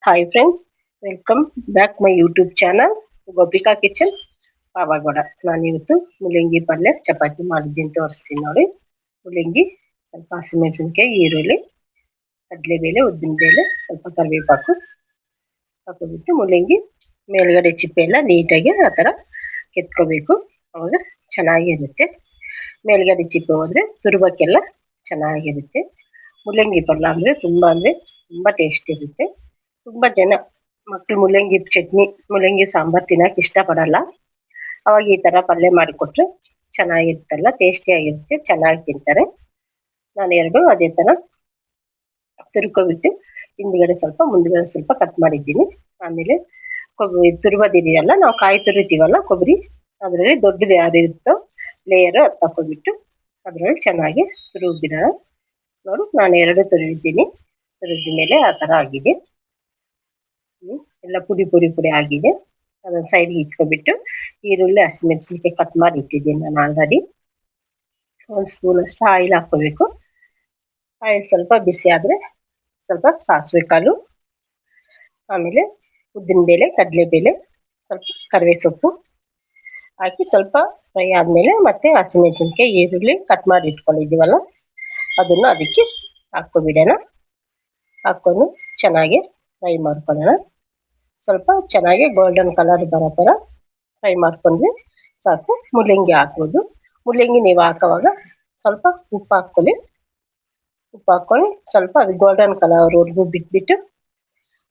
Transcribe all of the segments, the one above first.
Hi friends, welcome back my YouTube channel Gopika kitchen Pavagada. ನಾನಿವತ್ತು ಮುಲ್ಲಂಗಿ ಪಲ್ಯ ಚಪಾತಿ ಮಾಡಿದ್ದೀನಿ ತೋರಿಸ್ತೀನಿ ನೋಡಿ. ಮುಲ್ಲಂಗಿ, ಸ್ವಲ್ಪ ಹಸಿಮೆಣಸಿನ್ಕಾಯಿ, ಈರುಳ್ಳಿ, ಕಡಲೆಬೇಳೆ, ಉದ್ದಿನಬೇಳೆ, ಸ್ವಲ್ಪ ಕರಿವೇಪಾಕು ಹಾಕಿಬಿಟ್ಟು ಮುಲ್ಲಂಗಿ ಮೇಲ್ಗಡೆ ಚಿಪ್ಪೆ ಎಲ್ಲ ನೀಟಾಗಿ ಆ ಥರ ಕೆತ್ಕೋಬೇಕು. ಅವಾಗ ಚೆನ್ನಾಗಿರುತ್ತೆ. ಮೇಲ್ಗಡೆ ಚಿಪ್ಪೆ ಹೋದರೆ ತುರುಬಕ್ಕೆಲ್ಲ ಚೆನ್ನಾಗಿರುತ್ತೆ. ಮುಲ್ಲಂಗಿ ಪಲ್ಯ ಅಂದರೆ ತುಂಬ ಟೇಸ್ಟ್ ಇರುತ್ತೆ. ತುಂಬ ಜನ ಮಕ್ಕಳು ಮುಲ್ಲಂಗಿ ಚಟ್ನಿ, ಮುಲ್ಲಂಗಿ ಸಾಂಬಾರು ತಿನ್ನಕ್ಕೆ ಇಷ್ಟಪಡಲ್ಲ. ಅವಾಗ ಈ ಥರ ಪಲ್ಯ ಮಾಡಿಕೊಟ್ರೆ ಚೆನ್ನಾಗಿರುತ್ತಲ್ಲ, ಟೇಸ್ಟಿಯಾಗಿರುತ್ತೆ, ಚೆನ್ನಾಗಿ ತಿಂತಾರೆ. ನಾನು ಎರಡು ಅದೇ ಥರ ತುರ್ಕೊಬಿಟ್ಟು ಹಿಂದ್ಗಡೆ ಸ್ವಲ್ಪ ಮುಂದ್ಗಡೆ ಸ್ವಲ್ಪ ಕಟ್ ಮಾಡಿದ್ದೀನಿ. ಆಮೇಲೆ ತುರ್ಬೋದಿದೆಯಲ್ಲ, ನಾವು ಕಾಯಿ ತುರಿತೀವಲ್ಲ ಕೊಬ್ಬರಿ, ಅದರಲ್ಲಿ ದೊಡ್ಡದು ಯಾರು ಇರುತ್ತೋ ಲೇಯರ್ ಅದು ತಗೊಬಿಟ್ಟು ಅದರಲ್ಲಿ ಚೆನ್ನಾಗಿ ತುರುಗಿಬಿಡೋಣ. ನೋಡು, ನಾನು ಎರಡು ತುರಿದಿದ್ದೀನಿ. ತುರಿದ ಮೇಲೆ ಆ ಥರ ಆಗಿದೆ. ಎಲ್ಲ ಪುಡಿ ಆಗಿದೆ. ಅದನ್ನು ಸೈಡ್ಗೆ ಇಟ್ಕೊಬಿಟ್ಟು ಈರುಳ್ಳಿ, ಹಸಿಮೆಣಸಿನ್ಕಾಯಿ ಕಟ್ ಮಾಡಿ ಇಟ್ಟಿದ್ದೀನಿ ನಾನು ಆಲ್ರೆಡಿ. ಒಂದು ಸ್ಪೂನ್ ಅಷ್ಟು ಆಯಿಲ್ ಹಾಕ್ಕೋಬೇಕು. ಆಯಿಲ್ ಸ್ವಲ್ಪ ಬಿಸಿ ಆದರೆ ಸ್ವಲ್ಪ ಸಾಸಿವೆ ಕಾಳು, ಆಮೇಲೆ ಉದ್ದಿನಬೇಳೆ, ಕಡಲೆಬೇಳೆ, ಸ್ವಲ್ಪ ಕರಿವೆ ಸೊಪ್ಪು ಹಾಕಿ ಸ್ವಲ್ಪ ಫ್ರೈ ಆದಮೇಲೆ ಮತ್ತೆ ಹಸಿಮೆಣಸಿನ್ಕಾಯಿ, ಈರುಳ್ಳಿ ಕಟ್ ಮಾಡಿ ಇಟ್ಕೊಂಡಿದ್ದೀವಲ್ಲ ಅದನ್ನು ಅದಕ್ಕೆ ಹಾಕ್ಕೊಬಿಡೋಣ. ಹಾಕ್ಕೊಂಡು ಚೆನ್ನಾಗಿ ಫ್ರೈ ಮಾಡ್ಕೊಳ್ಳೋಣ. ಸ್ವಲ್ಪ ಚೆನ್ನಾಗಿ ಗೋಲ್ಡನ್ ಕಲರ್ ಬರೋ ಥರ ಫ್ರೈ ಮಾಡ್ಕೊಂಡ್ರೆ ಸಾಕು. ಮುಲ್ಲಂಗಿ ಹಾಕ್ಬೋದು. ಮುಲ್ಲಂಗಿ ನೀವು ಹಾಕೋವಾಗ ಸ್ವಲ್ಪ ಉಪ್ಪು ಹಾಕ್ಕೊಳ್ಳಿ. ಉಪ್ಪು ಹಾಕ್ಕೊಂಡು ಸ್ವಲ್ಪ ಅದು ಗೋಲ್ಡನ್ ಕಲರ್ವರೆಗೂ ಬಿಟ್ಬಿಟ್ಟು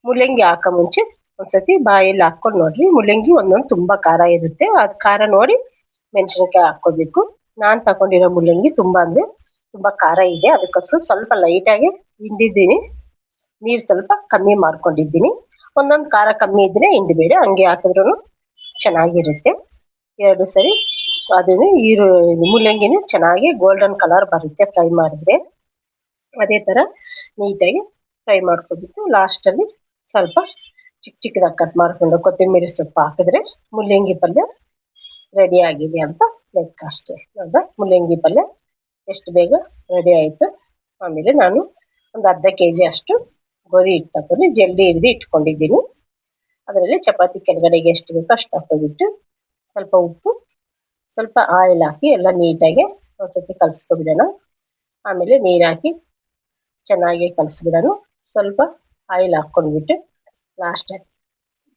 ಮುಲ್ಲಂಗಿ ಹಾಕೋ ಮುಂಚೆ ಒಂದ್ಸತಿ ಬಾಯಲ್ಲಿ ಹಾಕ್ಕೊಂಡು ನೋಡ್ರಿ. ಮುಲ್ಲಂಗಿ ಒಂದೊಂದು ತುಂಬ ಖಾರ ಇರುತ್ತೆ, ಅದು ಖಾರ ನೋಡಿ ಮೆಣಸಿನ್ಕಾಯಿ ಹಾಕ್ಕೋಬೇಕು. ನಾನು ತಗೊಂಡಿರೋ ಮುಲ್ಲಂಗಿ ತುಂಬ ಖಾರ ಇದೆ, ಅದಕ್ಕೋಸ್ಕರ ಸ್ವಲ್ಪ ಲೈಟಾಗಿ ಹಿಂಡಿದ್ದೀನಿ. ನೀರು ಸ್ವಲ್ಪ ಕಮ್ಮಿ ಮಾಡ್ಕೊಂಡಿದ್ದೀನಿ. ಒಂದೊಂದು ಖಾರ ಕಮ್ಮಿ ಇದ್ದರೆ ಹಿಂಡಬೇಡಿ, ಹಂಗೆ ಹಾಕಿದ್ರೂ ಚೆನ್ನಾಗಿರುತ್ತೆ. ಎರಡು ಸರಿ ಅದನ್ನು ಮುಲ್ಲಂಗಿನೂ ಚೆನ್ನಾಗಿ ಗೋಲ್ಡನ್ ಕಲರ್ ಬರುತ್ತೆ ಫ್ರೈ ಮಾಡಿದ್ರೆ. ಅದೇ ಥರ ನೀಟಾಗಿ ಫ್ರೈ ಮಾಡ್ಕೊಬಿಟ್ಟು ಲಾಸ್ಟಲ್ಲಿ ಸ್ವಲ್ಪ ಚಿಕ್ಕದಾಗಿ ಕಟ್ ಮಾಡಿಕೊಂಡು ಕೊತ್ತಂಬರಿ ಸೊಪ್ಪು ಹಾಕಿದ್ರೆ ಮುಲ್ಲಂಗಿ ಪಲ್ಯ ರೆಡಿ ಆಗಿದೆ ಅಂತ ಲೆಕ್ಕ ಅಷ್ಟೇ. ಹೌದಾ, ಮುಲ್ಲಂಗಿ ಪಲ್ಯ ಎಷ್ಟು ಬೇಗ ರೆಡಿ ಆಯಿತು. ಆಮೇಲೆ ನಾನು ಒಂದು ಅರ್ಧ kg ಅಷ್ಟು ಗೋಧಿ ಹಿಟ್ಟು ತಗೊಂಡು ಜಲ್ದಿ ಹಿಡಿದು ಇಟ್ಕೊಂಡಿದ್ದೀನಿ. ಅದರಲ್ಲಿ ಚಪಾತಿ ಕೆಳಗಡೆಗೆ ಎಷ್ಟು ಬೇಕೋ ಅಷ್ಟು ಹಾಕ್ಕೊಬಿಟ್ಟು ಸ್ವಲ್ಪ ಉಪ್ಪು, ಸ್ವಲ್ಪ ಆಯಿಲ್ ಹಾಕಿ ಎಲ್ಲ ನೀಟಾಗಿ ಒಂದ್ಸತಿ ಕಲಿಸ್ಕೊಬಿಡೋಣ. ಆಮೇಲೆ ನೀರು ಹಾಕಿ ಚೆನ್ನಾಗಿ ಕಲಿಸ್ಬಿಡೋಣ. ಸ್ವಲ್ಪ ಆಯಿಲ್ ಹಾಕ್ಕೊಂಡ್ಬಿಟ್ಟು ಲಾಸ್ಟಾಗಿ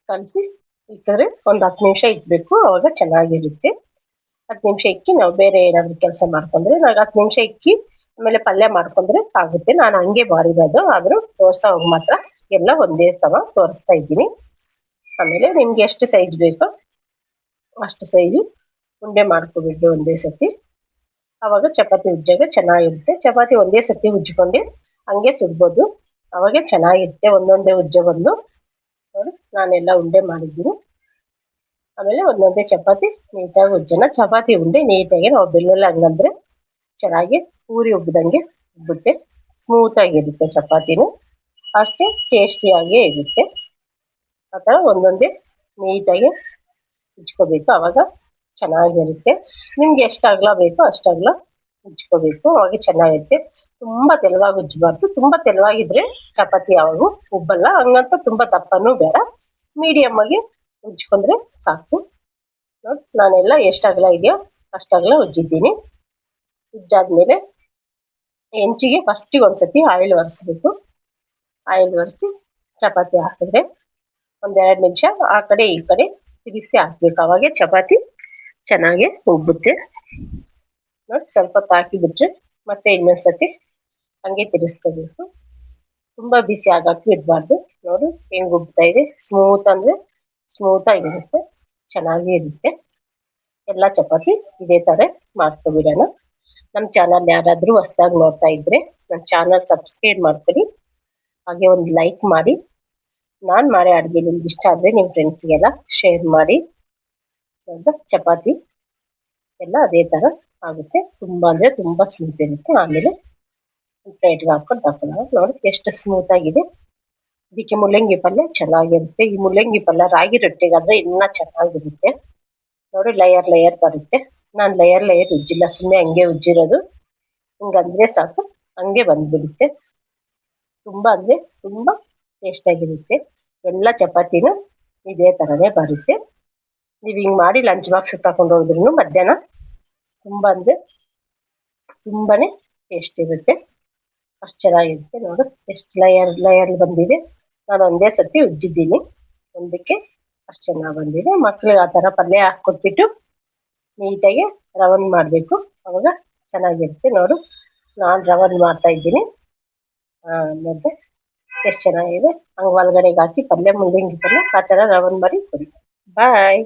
ಕಲಸಿ ಇಕ್ಕಿದ್ರೆ ಒಂದು 10 ನಿಮಿಷ ಇಕ್ಬೇಕು, ಅವಾಗ ಚೆನ್ನಾಗಿರುತ್ತೆ. 10 ನಿಮಿಷ ಇಕ್ಕಿ ನಾವು ಬೇರೆ ಏನಾದರೂ ಕೆಲಸ ಮಾಡ್ಕೊಂಡ್ರೆ, ನಾವು 10 ನಿಮಿಷ ಇಕ್ಕಿ ಆಮೇಲೆ ಪಲ್ಯ ಮಾಡ್ಕೊಂಡ್ರೆ ಆಗುತ್ತೆ. ನಾನು ಹಂಗೆ ಮಾಡಿರೋದು, ಆದರೂ ತೋರ್ಸೋವಾಗ ಮಾತ್ರ ಎಲ್ಲ ಒಂದೇ ಸಮ ತೋರಿಸ್ತಾ ಇದ್ದೀನಿ. ಆಮೇಲೆ ನಿಮ್ಗೆ ಎಷ್ಟು ಸೈಜ್ ಬೇಕೋ ಅಷ್ಟು ಸೈಜು ಉಂಡೆ ಮಾಡ್ಕೊಬಿಟ್ಟು ಒಂದೇ ಸತಿ, ಆವಾಗ ಚಪಾತಿ ಉಜ್ಜಾಗ ಚೆನ್ನಾಗಿರುತ್ತೆ. ಚಪಾತಿ ಒಂದೇ ಸತಿ ಉಜ್ಜಿಕೊಂಡು ಹಂಗೆ ಸುಡ್ಬೋದು, ಅವಾಗೆ ಚೆನ್ನಾಗಿರುತ್ತೆ. ಒಂದೊಂದೇ ಉಜ್ಜ ಬಂದು ನೋಡಿ ನಾನೆಲ್ಲ ಉಂಡೆ ಮಾಡಿದ್ದೀನಿ. ಆಮೇಲೆ ಒಂದೊಂದೇ ಚಪಾತಿ ನೀಟಾಗಿ ಉಜ್ಜೋಣ. ಚಪಾತಿ ಉಂಡೆ ನೀಟಾಗಿ ನಾವು ಬೆಲ್ಲೆಲ್ಲ ಹಂಗಂದ್ರೆ ಚೆನ್ನಾಗಿ ಪೂರಿ ಉಬ್ಬಿದಂಗೆ ಉಬ್ಬುತ್ತೆ, ಸ್ಮೂತಾಗಿರುತ್ತೆ. ಚಪಾತಿನೂ ಅಷ್ಟೇ ಟೇಸ್ಟಿಯಾಗೇ ಇರುತ್ತೆ. ಆ ಥರ ಒಂದೊಂದೇ ನೀಟಾಗಿ ಉಜ್ಕೋಬೇಕು, ಆವಾಗ ಚೆನ್ನಾಗಿರುತ್ತೆ. ನಿಮ್ಗೆ ಎಷ್ಟು ಅಗಲ ಬೇಕೋ ಅಷ್ಟು ಅಗಲ ಉಜ್ಕೋಬೇಕು, ಅವಾಗ ಚೆನ್ನಾಗಿರುತ್ತೆ. ತುಂಬ ತೆಳುವಾಗಿ ಉಜ್ಜಬಾರ್ದು. ತುಂಬ ತೆಳುವಾಗಿದ್ರೆ ಚಪಾತಿ ಯಾವಾಗೂ ಉಬ್ಬಲ್ಲ, ಹಂಗಂತ ತುಂಬ ದಪ್ಪನೂ ಬೇಡ, ಮೀಡಿಯಮ್ ಆಗಿ ಉಜ್ಕೊಂಡ್ರೆ ಸಾಕು. ನೋಡಿ, ನಾನೆಲ್ಲ ಎಷ್ಟು ಅಗಲ ಇದೆಯೋ ಅಷ್ಟು ಅಗಲ ಉಜ್ಜಿದ್ದೀನಿ. ಉಜ್ಜಾದ್ಮೇಲೆ ಹೆಂಚಿಗೆ ಫಸ್ಟಿಗೆ ಒಂದ್ಸತಿ ಆಯಿಲ್ ಒರೆಸ್ಬೇಕು. ಆಯಿಲ್ ಒರೆಸಿ ಚಪಾತಿ ಹಾಕಿದ್ರೆ 1-2 ನಿಮಿಷ ಆ ಕಡೆ ಈ ಕಡೆ ತಿರುಗಿಸಿ ಹಾಕ್ಬೇಕು, ಅವಾಗೆ ಚಪಾತಿ ಚೆನ್ನಾಗಿ ಉಬ್ಬುತ್ತೆ. ನೋಡಿ, ಸ್ವಲ್ಪ ಹೊತ್ತು ಹಾಕಿಬಿಟ್ರೆ ಮತ್ತೆ ಇನ್ನೊಂದ್ಸತಿ ಹಂಗೆ ತಿರ್ಗಿಸ್ಕೋಬೇಕು. ತುಂಬ ಬಿಸಿ ಆಗಕ್ಕೆ ಇಡಬಾರ್ದು. ನೋಡಿ ಹೆಂಗೆ ಉಬ್ತಾ ಇದೆ, ಸ್ಮೂತ್ ಅಂದರೆ ಸ್ಮೂತಾಗಿರುತ್ತೆ, ಚೆನ್ನಾಗಿ ಇರುತ್ತೆ. ಎಲ್ಲ ಚಪಾತಿ ಇದೇ ಥರ ಮಾಡ್ಕೊಬಿಡೋಣ. ನಮ್ಮ ಚಾನಲ್ ಯಾರಾದರೂ ಹೊಸ್ದಾಗಿ ನೋಡ್ತಾ ಇದ್ದರೆ ನನ್ನ ಚಾನಲ್ ಸಬ್ಸ್ಕ್ರೈಬ್ ಮಾಡ್ಕೊಳ್ಳಿ, ಹಾಗೆ ಒಂದು ಲೈಕ್ ಮಾಡಿ. ನಾನು ಮಾಡೋ ಅಡುಗೆ ನಿಮ್ಗೆ ಇಷ್ಟ ಆದರೆ ನಿಮ್ಮ ಫ್ರೆಂಡ್ಸ್ಗೆಲ್ಲ ಶೇರ್ ಮಾಡಿ. ಚಪಾತಿ ಎಲ್ಲ ಅದೇ ಥರ ಆಗುತ್ತೆ, ತುಂಬ ಅಂದರೆ ತುಂಬ ಸ್ಮೂತ್ ಇರುತ್ತೆ. ಆಮೇಲೆ ಪ್ಲೇಟ್ಗೆ ಹಾಕ್ಕೊಂಡು ತಗೊಳ್ಳೋಣ. ನೋಡಿ ಎಷ್ಟು ಸ್ಮೂತಾಗಿದೆ. ಇದಕ್ಕೆ ಮುಲ್ಲಂಗಿ ಪಲ್ಯ ಚೆನ್ನಾಗಿರುತ್ತೆ. ಈ ಮುಲ್ಲಂಗಿ ಪಲ್ಯ ರಾಗಿ ರೊಟ್ಟಿಗಾದರೆ ಇನ್ನೂ ಚೆನ್ನಾಗಿರುತ್ತೆ. ನೋಡಿ ಲೇಯರ್ ಬರುತ್ತೆ. ನಾನು ಲೇಯರ್ ಉಜ್ಜಿಲ್ಲ, ಸುಮ್ಮನೆ ಹಂಗೆ ಉಜ್ಜಿರೋದು. ಹಿಂಗಂದರೆ ಸಾಕು, ಹಂಗೆ ಬಂದ್ಬಿಡುತ್ತೆ. ತುಂಬ ಅಂದರೆ ತುಂಬ ಟೇಸ್ಟಾಗಿರುತ್ತೆ. ಎಲ್ಲ ಚಪಾತಿನೂ ಇದೇ ಥರನೇ ಬರುತ್ತೆ. ನೀವು ಹಿಂಗೆ ಮಾಡಿ ಲಂಚ್ ಬಾಕ್ಸ್ ತಗೊಂಡು ಹೋದ್ರೂ ಮಧ್ಯಾಹ್ನ ತುಂಬ ಅಂದರೆ ತುಂಬಾ ಟೇಸ್ಟ್ ಇರುತ್ತೆ. ಅಷ್ಟು ಚೆನ್ನಾಗಿರುತ್ತೆ. ನೋಡು ಎಷ್ಟು ಲೇಯರ್ ಬಂದಿದೆ. ನಾನು ಒಂದೇ ಸತಿ ಉಜ್ಜಿದ್ದೀನಿ ಒಂದಕ್ಕೆ, ಅಷ್ಟು ಚೆನ್ನಾಗಿ ಬಂದಿದೆ. ಮಕ್ಳಿಗೆ ಆ ಥರ ಪಲ್ಯ ಹಾಕ್ಕೊಟ್ಬಿಟ್ಟು ನೀಟಾಗಿ ರವನ್ ಮಾಡಬೇಕು, ಅವಾಗ ಚೆನ್ನಾಗಿರುತ್ತೆ. ನೋಡು ನಾನು ರವನ್ ಮಾಡ್ತಾ ಇದ್ದೀನಿ. ಮತ್ತು ಎಷ್ಟು ಚೆನ್ನಾಗಿದೆ. ಹಂಗೆ ಒಳಗಡೆಗೆ ಹಾಕಿ ಪಲ್ಯ, ಮೂಲಂಗಿ ಪಲ್ಯ ಆ ಥರ ರವನ್ ಮಾಡಿ ಕೊಡಿ. ಬಾಯ್.